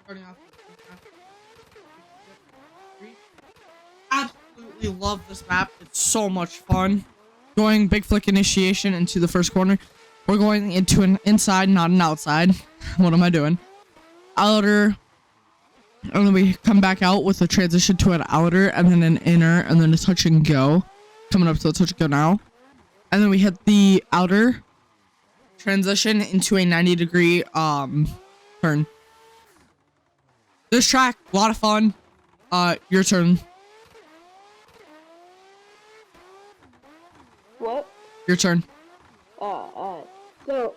starting off with absolutely love this map. It's so much fun. Going big flick initiation into the first corner. We're going into an inside, not an outside. What am I doing? Outer. And then we come back out with a transition to an outer and then an inner and then a touch and go. Coming up to the touch and go now. And then we hit the outer. Transition into a 90-degree turn. This track, a lot of fun. Your turn. What? Your turn. Alright. So,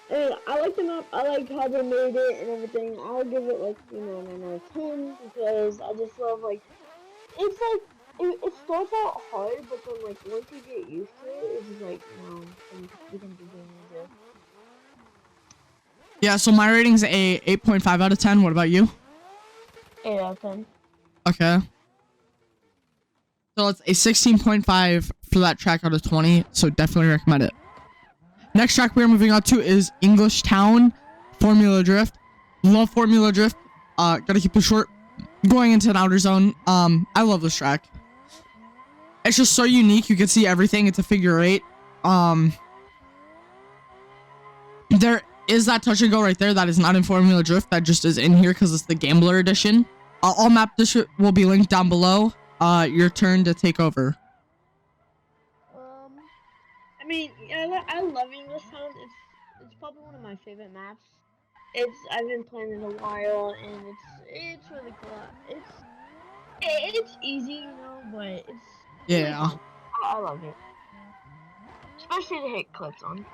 and I like the map. I like how they made it and everything. I'll give it like, you know, 9 out of 10 because I just love like, it's like, it starts out hard, but then like once you get used to it, it's just like, you know, you can do it. Yeah, so my rating's a 8.5 out of 10. What about you? 8 out of 10. Okay. So it's a 16.5 for that track out of 20. So definitely recommend it. Next track we're moving on to is English Town Formula Drift. Love Formula Drift. Gotta keep it short. Going into an outer zone. I love this track. It's just so unique. You can see everything. It's a figure 8. There is that touch and go right there. That is not in Formula Drift. That just is in here because it's the Gambler edition. All map dish will be linked down below. Your turn to take over. I mean, I love English Town. It's probably one of my favorite maps. I've been playing it a while, and it's really cool. It's easy, you know, but it's really Yeah. fun. I love it, especially to hit clips on.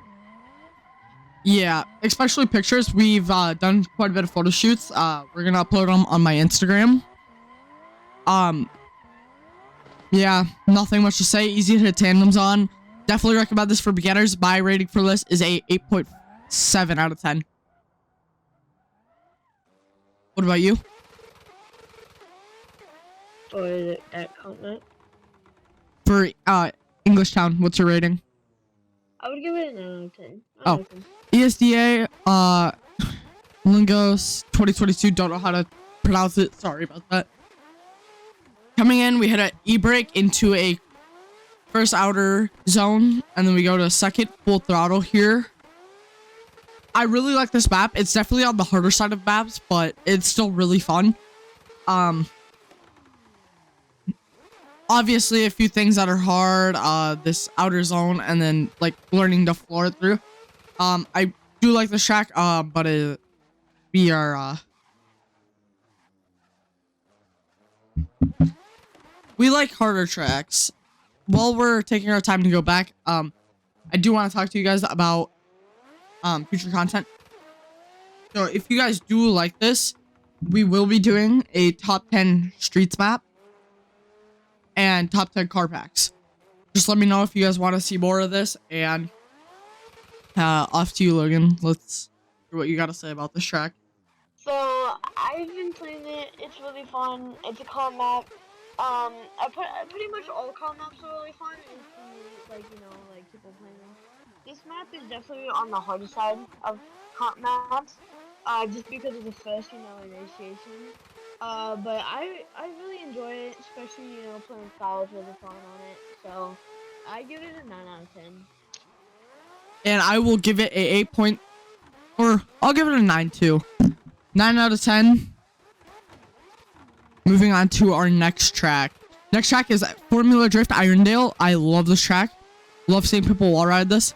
Yeah, especially pictures. We've done quite a bit of photo shoots. We're gonna upload them on my Instagram. Yeah, nothing much to say. Easy to hit tandems on. Definitely recommend this for beginners. My rating for this is a 8.7 out of 10. What about you? For that comment, For English Town, what's your rating? I would give it a 9 out of 10. Oh, ESDA Lingos 2022. Don't know how to pronounce it. Sorry about that. Coming in, we hit an e-brake into a first outer zone, and then we go to a second full throttle here. I really like this map. It's definitely on the harder side of maps, but it's still really fun. Obviously a few things that are hard, this outer zone, and then like learning to floor it through. I do like this track, but we are we like harder tracks. While we're taking our time to go back, I do want to talk to you guys about future content. So if you guys do like this, we will be doing a top 10 streets map and top 10 car packs. Just let me know if you guys want to see more of this, and off to you, Logan. Let's hear what you got to say about this track. So I've been playing it. It's really fun. It's a car map. Pretty much all car maps are really fun. If you like people playing them. This map is definitely on the harder side of car maps. Just because it's the first, initiation. But I really enjoy it, especially playing styles really fun on it. So I give it a 9 out of 10. And I will give it a 8 or I'll give it a 9 too. 9 out of 10. Moving on to our next track. Next track is Formula Drift Irondale. I love this track. Love seeing people wall ride this.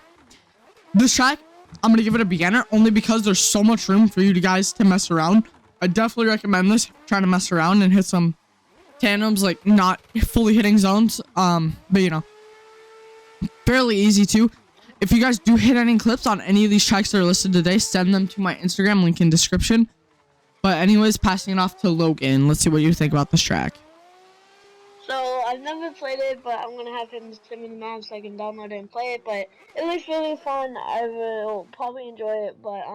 This track, I'm gonna give it a beginner only because there's so much room for you guys to mess around. I definitely recommend this. Trying to mess around and hit some tandems, like not fully hitting zones. But fairly easy too. If you guys do hit any clips on any of these tracks that are listed today, send them to my Instagram, link in description. But anyways, passing it off to Logan. Let's see what you think about this track. So I've never played it, but I'm gonna have him send me the map so I can download it and play it. But it looks really fun. I will probably enjoy it. But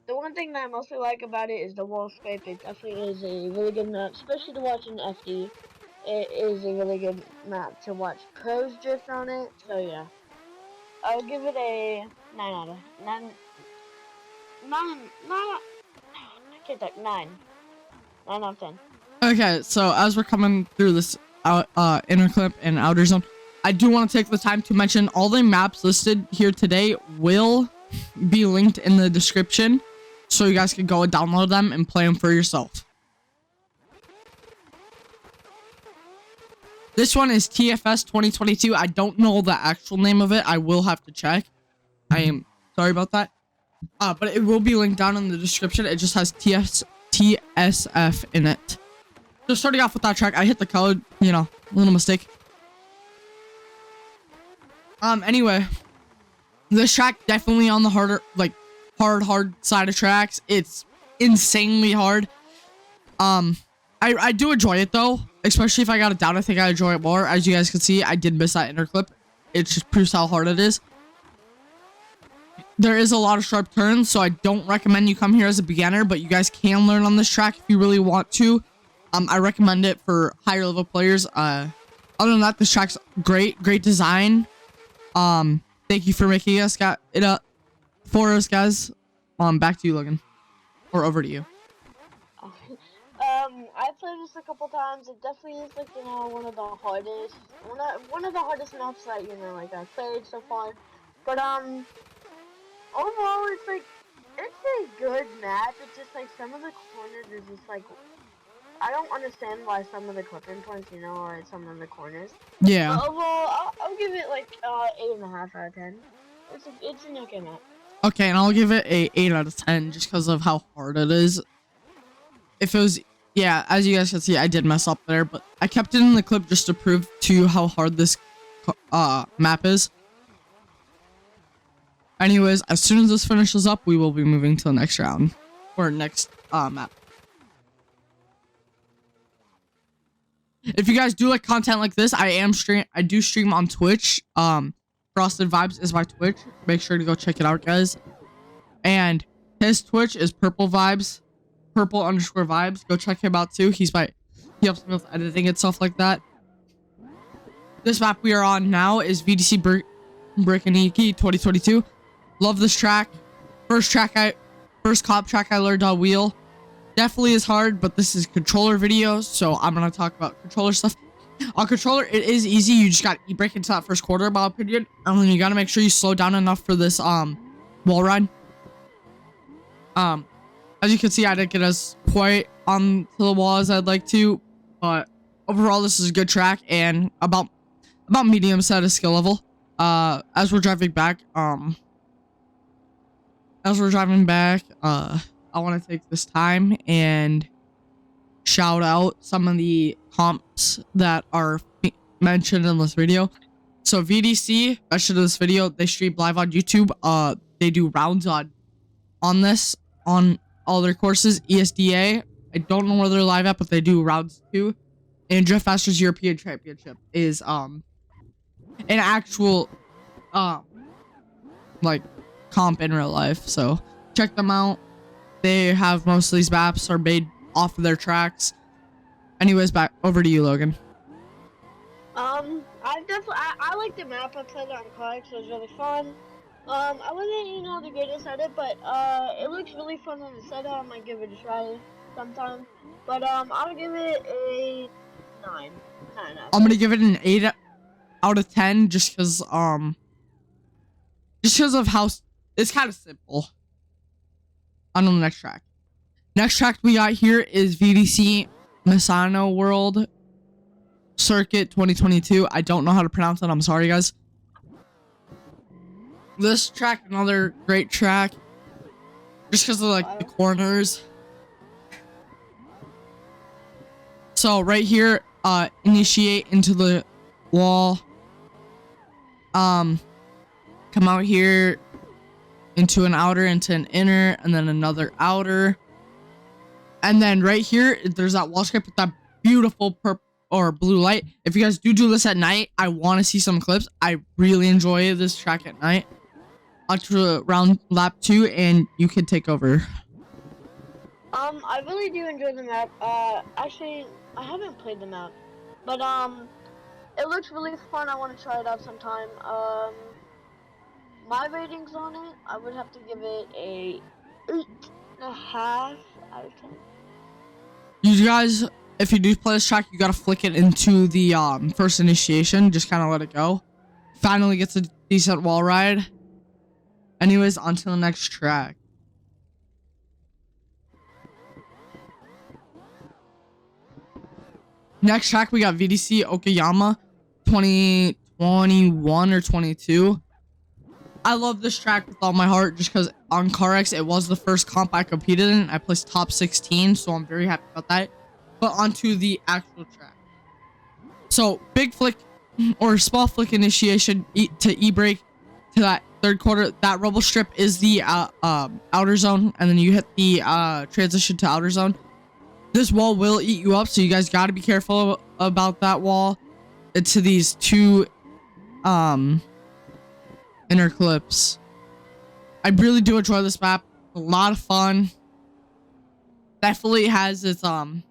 the one thing that I mostly like about it is the wall scrape. It definitely is a really good map, especially to watch in FD. It is a really good map to watch pros drift on it. So yeah, I'll give it a 9 out of 9. 9. I can't talk 9. 9 out of 10. Okay, so as we're coming through this inner clip and outer zone, I do want to take the time to mention all the maps listed here today will be linked in the description, so you guys can go and download them and play them for yourself. This one is TFS 2022. I don't know the actual name of it. I will have to check. I am sorry about that. But it will be linked down in the description. It just has TSF in it. So starting off with that track, I hit the code, you know, little mistake. Anyway, this track definitely on the harder, like, hard side of tracks. It's insanely hard. I do enjoy it though, especially if I got it down. I think I enjoy it more. As you guys can see, I did miss that inner clip. It just proves how hard it is. There is a lot of sharp turns, so I don't recommend you come here as a beginner, but you guys can learn on this track if you really want to. I recommend it for higher level players. Other than that, this track's great design. Thank you for making us got it up for us, guys. Back to you, Logan, or over to you. I played this a couple times. It definitely is, like, you know, one of the hardest maps that, you know, like, I've played so far. But overall, it's like, it's a good map. It's just like some of the corners is just like, I don't understand why some of the clipping points, you know, are at some of the corners. Yeah. But overall, I'll give it like 8.5 out of 10. It's an okay map. Okay, and I'll give it a 8 out of 10 just because of how hard it is. If it was, yeah, as you guys can see, I did mess up there, but I kept it in the clip just to prove to you how hard this map is. Anyways, as soon as this finishes up, we will be moving to the next round or next map. If you guys do like content like this, I do stream on Twitch. Frosted Vibes is my Twitch. Make sure to go check it out, guys. And his Twitch is purple_vibes. Go check him out too. He helps me with editing and stuff like that. This map we are on now is VDC Brikaniki 2022. Love this track. First cop track I learned on wheel. Definitely is hard, but this is controller video, so I'm gonna talk about controller stuff. On controller, it is easy. You just got e-brake into that first quarter, in my opinion, and then you gotta make sure you slow down enough for this wall ride. As you can see, I didn't get as quite on to the wall as I'd like to, but overall, this is a good track and about medium set of skill level. As we're driving back, I want to take this time and shout out some of the comps that are mentioned in this video. So VDC, mentioned in this video, they stream live on YouTube. They do rounds on all their courses. ESDA, I don't know where they're live at, but they do rounds too. And Drift Masters European Championship is an actual like comp in real life. So check them out. They have most of these maps are made off of their tracks. Anyways, back over to you, Logan. I like the map. I played it on Clark, so it was really fun. I wasn't, you know, the greatest at it, but it looks really fun on the setup. I might give it a try sometime. But I'll give it a 9. 9 out. I'm gonna give it an 8 out of 10 just because of how it's kind of simple. On the next track. Next track we got here is VDC Misano World Circuit 2022. I don't know how to pronounce it. I'm sorry, guys. This track, another great track. Just because of like the corners. So right here, initiate into the wall. Come out here into an outer, into an inner, and then another outer. And then right here, there's that wall script with that beautiful purple or blue light. If you guys do this at night, I want to see some clips. I really enjoy this track at night. On to round lap 2, and you can take over. I really do enjoy the map. Actually, I haven't played the map, but it looks really fun. I want to try it out sometime. My ratings on it, I would have to give it a 8.5 out of 10. You guys, if you do play this track, you gotta flick it into the first initiation. Just kind of let it go. Finally gets a decent wall ride. Anyways, on to the next track. Next track, we got VDC Okayama 2021 or 22. I love this track with all my heart just because on CarX, it was the first comp I competed in. I placed top 16, so I'm very happy about that. But onto the actual track. So, big flick or small flick initiation to E-brake to that third quarter. That rubble strip is the outer zone, and then you hit the transition to outer zone. This wall will eat you up, so you guys got to be careful about that wall. Into these two inner clips. I really do enjoy this map. A lot of fun. Definitely has its own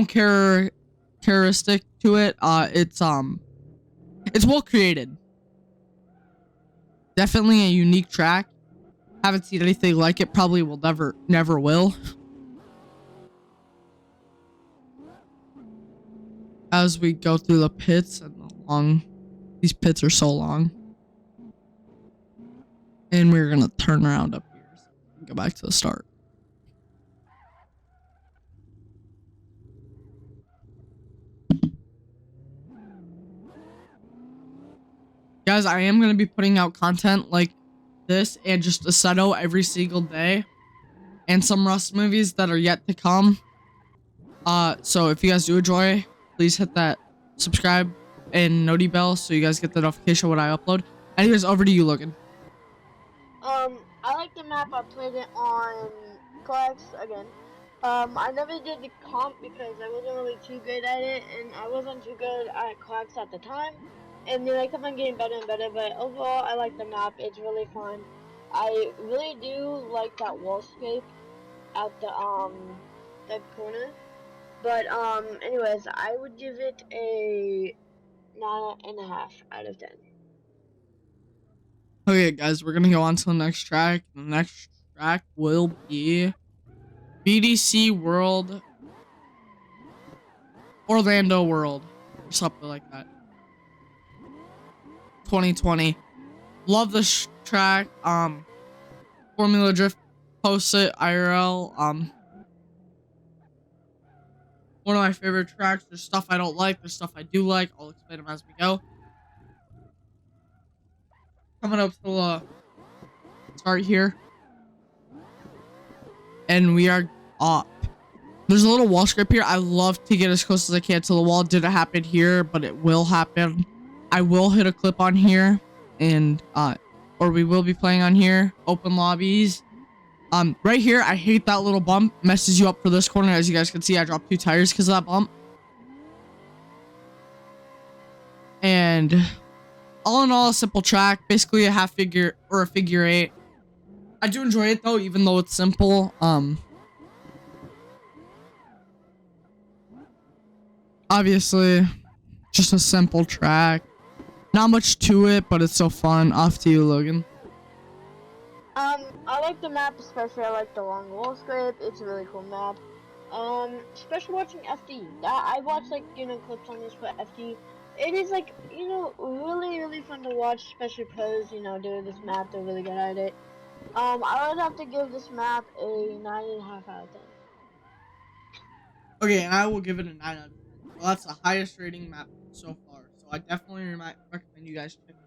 characteristic to it. It's well created. Definitely a unique track. Haven't seen anything like it. Probably will never will. As we go through the pits and these pits are so long. And we're gonna turn around up here. So go back to the start. Guys, I am gonna be putting out content like this and just Assetto every single day. And some Rust movies that are yet to come. So if you guys do enjoy, please hit that subscribe and noti bell so you guys get the notification when I upload. Anyways, over to you, Logan. I like the map. I played it on Clax again. I never did the comp because I wasn't really too good at it, and I wasn't too good at Clax at the time. And then I kept on getting better and better, but overall, I like the map. It's really fun. I really do like that wallscape at the corner. But anyways, I would give it a 9.5 out of 10. Okay, guys, we're gonna go on to the next track. The next track will be BDC World, Orlando World, or something like that. 2020. Love this track. Formula Drift posts it IRL. One of my favorite tracks. There's stuff I don't like. There's stuff I do like. I'll explain them as we go. Coming up to the start here. And we are up. There's a little wall scrape here. I love to get as close as I can to the wall. Didn't happen here, but it will happen. I will hit a clip on here. And, or we will be playing on here. Open lobbies. Right here, I hate that little bump. Messes you up for this corner. As you guys can see, I dropped 2 tires because of that bump. And all in all, a simple track. Basically a half figure or a figure 8. I do enjoy it though, even though it's simple. Obviously, just a simple track. Not much to it, but it's so fun. Off to you, Logan. I like the map, especially I like the long wall scrape. It's a really cool map. Especially watching FD. I watched like, clips on this for FD. It is like, really, really fun to watch, especially pros, doing this map. They're really good at it. I would have to give this map a 9.5 out of 10. Okay, and I will give it a 9 out of 10. Well, that's the highest rating map so far. So I definitely recommend you guys check it out.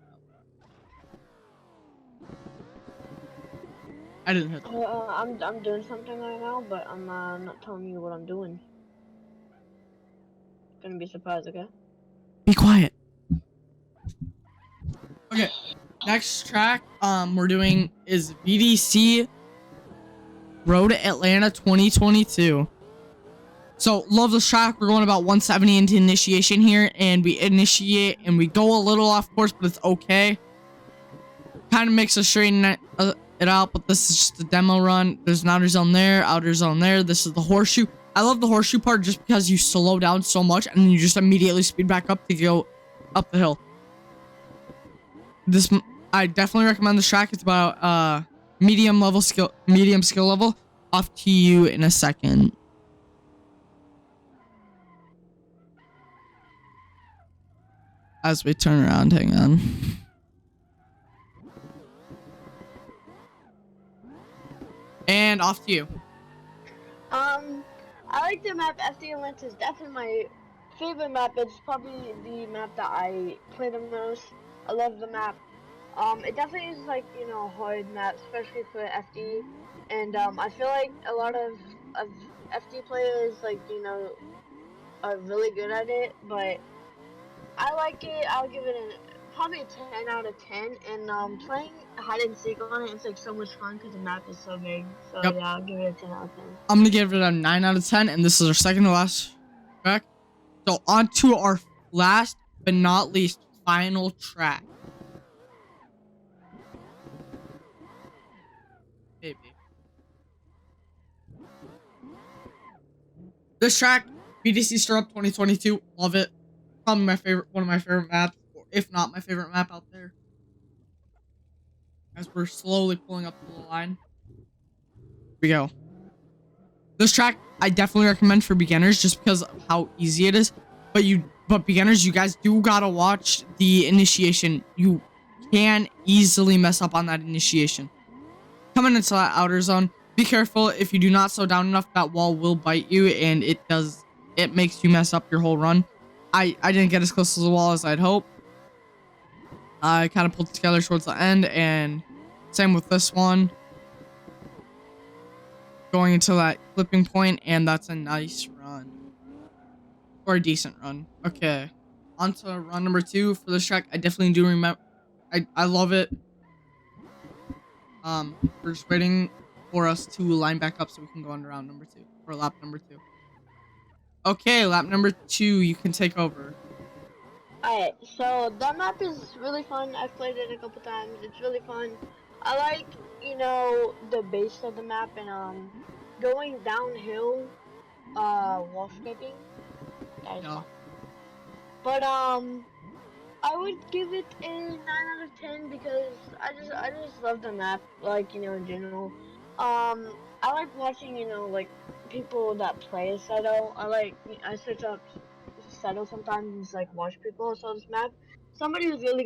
I didn't hit that. I'm doing something right now, but I'm not telling you what I'm doing. Gonna be surprised, okay? Be quiet. Okay, next track we're doing is VDC Road Atlanta 2022. So love this track. We're going about 170 into initiation here, and we initiate and we go a little off course, but it's okay. Kind of makes us straighten it out, but this is just a demo run. There's an outer zone there. This is the horseshoe. I love the horseshoe part just because you slow down so much and then you just immediately speed back up to go up the hill. I definitely recommend this track. It's about medium skill level. Off to you in a second. as we turn around. Hang on. And off to you. I like the map. FD Atlantis is definitely my favorite map. It's probably the map that I play the most. I love the map. It definitely is like, you know, a hard map, especially for FD. And I feel like a lot of FD players, like, you know, are really good at it. But I like it. I'll give it probably a 10 out of 10. And playing hide and seek on it, it's like so much fun because the map is so big. So Yep. yeah, I'll give it a 10 out of 10. I'm gonna give it a 9 out of 10, and this is our second to last track. So on to our last but not least final track. Maybe. This track, BDC Stir Up 2022, love it. Probably my favorite, one of my favorite maps, or if not my favorite map out there. As we're slowly pulling up to the line. Here we go. This track I definitely recommend for beginners just because of how easy it is. But beginners, you guys do gotta watch the initiation. You can easily mess up on that initiation. Coming into that outer zone, be careful. If you do not slow down enough, that wall will bite you, and it makes you mess up your whole run. I didn't get as close to the wall as I'd hope. I kind of pulled together towards the end, and same with this one. Going into that clipping point, and that's a nice run. Or a decent run. Okay. On to run number 2 for this track. I definitely do remember. I love it. We're just waiting for us to line back up so we can go on to round number 2. Or lap number 2. Okay, lap number 2, you can take over. Alright, so that map is really fun. I've played it a couple times. It's really fun. I like, you know, the base of the map and going downhill, wall skipping. That is fun. But I would give it a 9 out of 10 because I just love the map, like, you know, in general. I like watching, you know, like people that play Assetto. I search up Assetto sometimes and just like watch people on this map. Somebody who's really